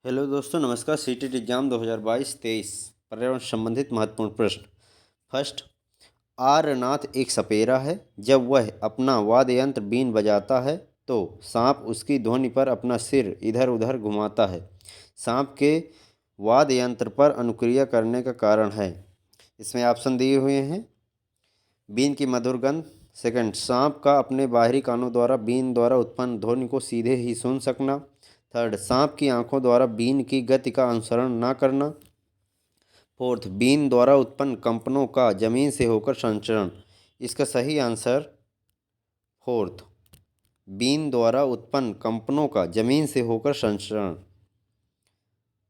Hello दोस्तों, नमस्कार। CTET exam 2022-23 पर्यावरण संबंधित महत्वपूर्ण प्रश्न। फर्स्ट, आर्यनाथ एक सपेरा है। जब वह अपना वाद्य यंत्र बीन बजाता है तो सांप उसकी ध्वनि पर अपना सिर इधर उधर घुमाता है। सांप के वाद्य यंत्र पर अनुक्रिया करने का कारण है। इसमें ऑप्शन दिए हुए हैं। बीन की मधुर गंध। सेकंड, सांप का अपने बाहरी कानों द्वारा बीन द्वारा उत्पन्न ध्वनि को सीधे ही सुन सकना। थर्ड, सांप की आंखों द्वारा बीन की गति का अनुसरण न करना। फोर्थ, बीन द्वारा उत्पन्न कंपनों का जमीन से होकर संचरण। इसका सही आंसर फोर्थ, बीन द्वारा उत्पन्न कंपनों का जमीन से होकर संचरण।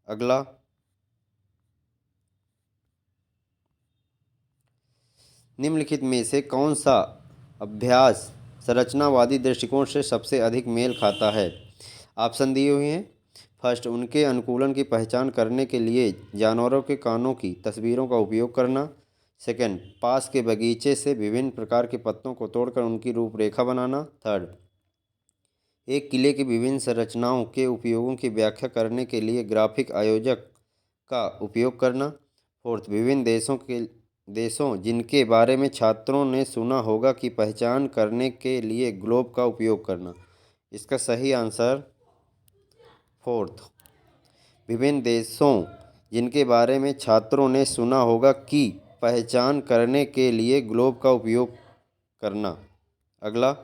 अगला, निम्नलिखित में से कौन सा अभ्यास संरचनावादी दृष्टिकोण से सबसे अधिक मेल खाता है। ऑप्शन दिए हुए हैं। फर्स्ट, उनके अनुकूलन की पहचान करने के लिए जानवरों के कानों की तस्वीरों का उपयोग करना। सेकंड, पास के बगीचे से विभिन्न प्रकार के पत्तों को तोड़कर उनकी रूपरेखा बनाना। थर्ड, एक किले की विभिन्न संरचनाओं के उपयोगों की व्याख्या करने के लिए ग्राफिक आयोजक का उपयोग करना। फोर्थ, विभिन्न देशों जिनके बारे में छात्रों ने सुना होगा की पहचान करने के लिए ग्लोब का उपयोग करना। इसका सही आंसर फोर्थ, विभिन्न देशों जिनके बारे में छात्रों ने सुना होगा की पहचान करने के लिए ग्लोब का उपयोग करना। अगला,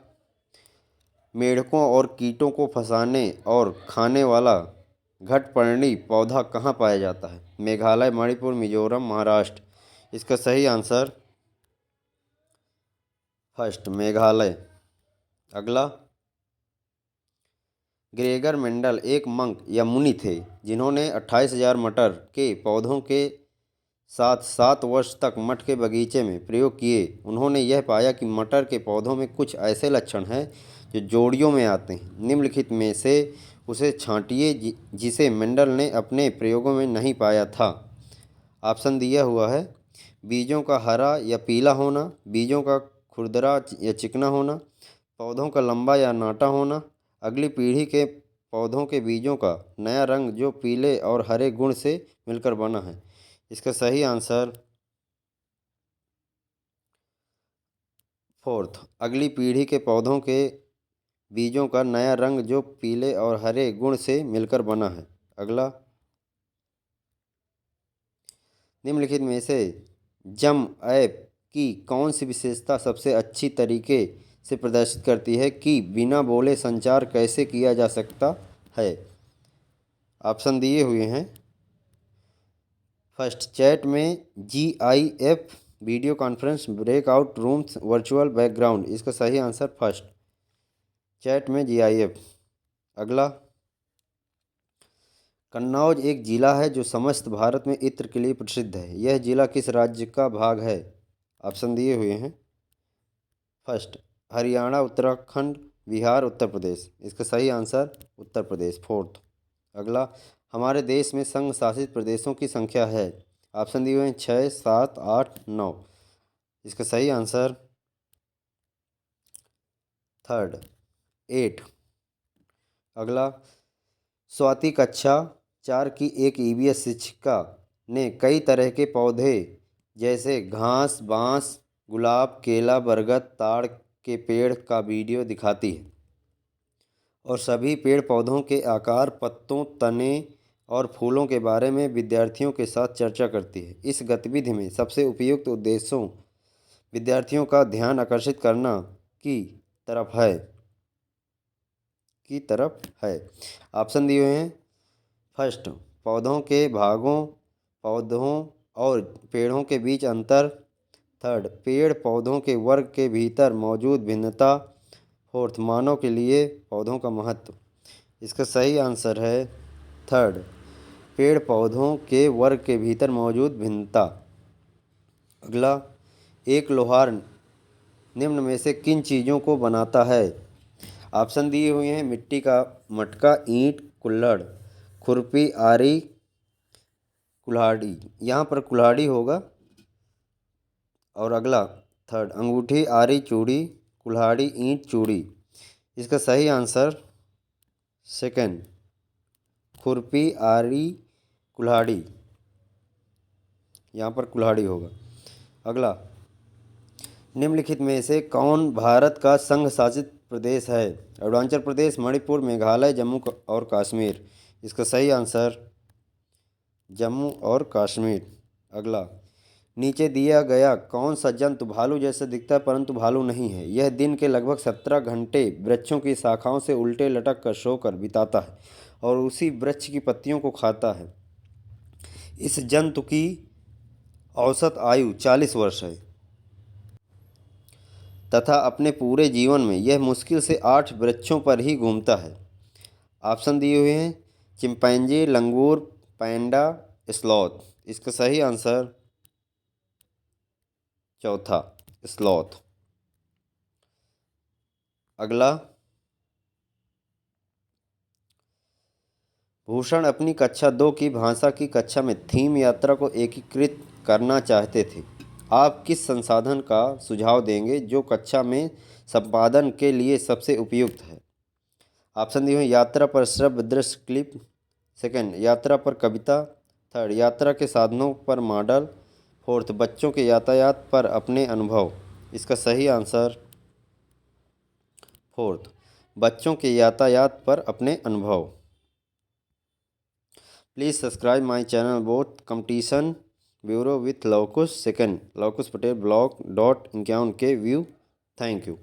मेंढकों और कीटों को फंसाने और खाने वाला घटपर्णी पौधा कहाँ पाया जाता है। मेघालय, मणिपुर, मिजोरम, महाराष्ट्र। इसका सही आंसर फर्स्ट, मेघालय। अगला, ग्रेगर मेंडल एक मंक या मुनि थे जिन्होंने 28,000 मटर के पौधों के साथ 7 वर्ष तक मठ के बगीचे में प्रयोग किए। उन्होंने यह पाया कि मटर के पौधों में कुछ ऐसे लक्षण हैं जो जोड़ियों में आते हैं। निम्नलिखित में से उसे छांटिए जिसे मेंडल ने अपने प्रयोगों में नहीं पाया था। ऑप्शन दिया हुआ है। बीजों का हरा या पीला होना, बीजों का खुरदरा या चिकना होना, पौधों का लंबा या नाटा होना, अगली पीढ़ी के पौधों के बीजों का नया रंग जो पीले और हरे गुण से मिलकर बना है। इसका सही आंसर फोर्थ, अगली पीढ़ी के पौधों के बीजों का नया रंग जो पीले और हरे गुण से मिलकर बना है। अगला, निम्नलिखित में से जम ऐप की कौन सी विशेषता सबसे अच्छी तरीके से प्रदर्शित करती है कि बिना बोले संचार कैसे किया जा सकता है। ऑप्शन दिए हुए हैं। फर्स्ट, चैट में GIF video conference breakout rooms virtual background. इसका सही आंसर फर्स्ट, चैट में GIF। अगला, कन्नौज एक जिला है जो समस्त भारत में इत्र के लिए प्रसिद्ध है। यह जिला किस राज्य का भाग है। ऑप्शन दिए हुए हैं। फर्स्ट, हरियाणा, उत्तराखंड, बिहार, उत्तर प्रदेश। इसका सही आंसर उत्तर प्रदेश फोर्थ। अगला, हमारे देश में संघ शासित प्रदेशों की संख्या है। ऑप्शन दिए हुए हैं 6, 7, 8, 9। इसका सही आंसर थर्ड, 8। अगला, स्वाति कक्षा 4 की एक EVS शिक्षिका ने कई तरह के पौधे जैसे घास, बांस, गुलाब, केला, बरगद, ताड़ के पेड़ का वीडियो दिखाती है और सभी पेड़ पौधों के आकार, पत्तों, तने और फूलों के बारे में विद्यार्थियों के साथ चर्चा करती है। इस गतिविधि में सबसे उपयुक्त उद्देश्यों विद्यार्थियों का ध्यान आकर्षित करना की तरफ है ऑप्शन दिए हुए हैं। फर्स्ट, पौधों के भागों, पौधों और पेड़ों के बीच अंतर। थर्ड, पेड़ पौधों के वर्ग के भीतर मौजूद भिन्नता। फोर्थ, मानव के लिए पौधों का महत्व। इसका सही आंसर है थर्ड, पेड़ पौधों के वर्ग के भीतर मौजूद भिन्नता। अगला, एक लोहार निम्न में से किन चीज़ों को बनाता है। ऑप्शन दिए हुए हैं। मिट्टी का मटका, ईंट, कुल्हड़, खुरपी, आरी, कुल्हाड़ी। यहाँ पर कुल्हाड़ी होगा। और अगला थर्ड, अंगूठी, आरी, चूड़ी, कुल्हाड़ी, ईंट, चूड़ी। इसका सही आंसर सेकंड, खुरपी, आरी, कुल्हाड़ी। यहाँ पर कुल्हाड़ी होगा। अगला, निम्नलिखित में से कौन भारत का संघ शासित प्रदेश है? अरुणाचल प्रदेश, मणिपुर, मेघालय, जम्मू और कश्मीर। इसका सही आंसर जम्मू और कश्मीर। अगला, नीचे दिया गया कौन सा जंतु भालू जैसा दिखता है परंतु भालू नहीं है? यह दिन के लगभग 17 घंटे वृक्षों की शाखाओं से उल्टे लटक कर सोकर बिताता है और उसी वृक्ष की पत्तियों को खाता है। इस जंतु की औसत आयु 40 वर्ष है तथा अपने पूरे जीवन में यह मुश्किल से 8 वृक्षों पर ही घूमता है। ऑप्शन दिए हुए हैं चिंपैंजी, लंगूर, पैंडा, स्लॉथ। इसका सही आंसर चौथा स्लॉथ। अगला, भूषण अपनी कक्षा 2 की भाषा की कक्षा में थीम यात्रा को एकीकृत करना चाहते थे। आप किस संसाधन का सुझाव देंगे जो कक्षा में संपादन के लिए सबसे उपयुक्त है? ऑप्शन दिए हुए यात्रा पर श्रव्य दृश्य क्लिप, सेकंड यात्रा पर कविता, थर्ड यात्रा के साधनों पर मॉडल, फोर्थ बच्चों के यातायात पर अपने अनुभव। इसका सही आंसर फोर्थ बच्चों के यातायात पर अपने अनुभव। Please subscribe my channel both competition bureau with Lavkush, second Lavkush Patel blog .51 के व्यू। Thank you.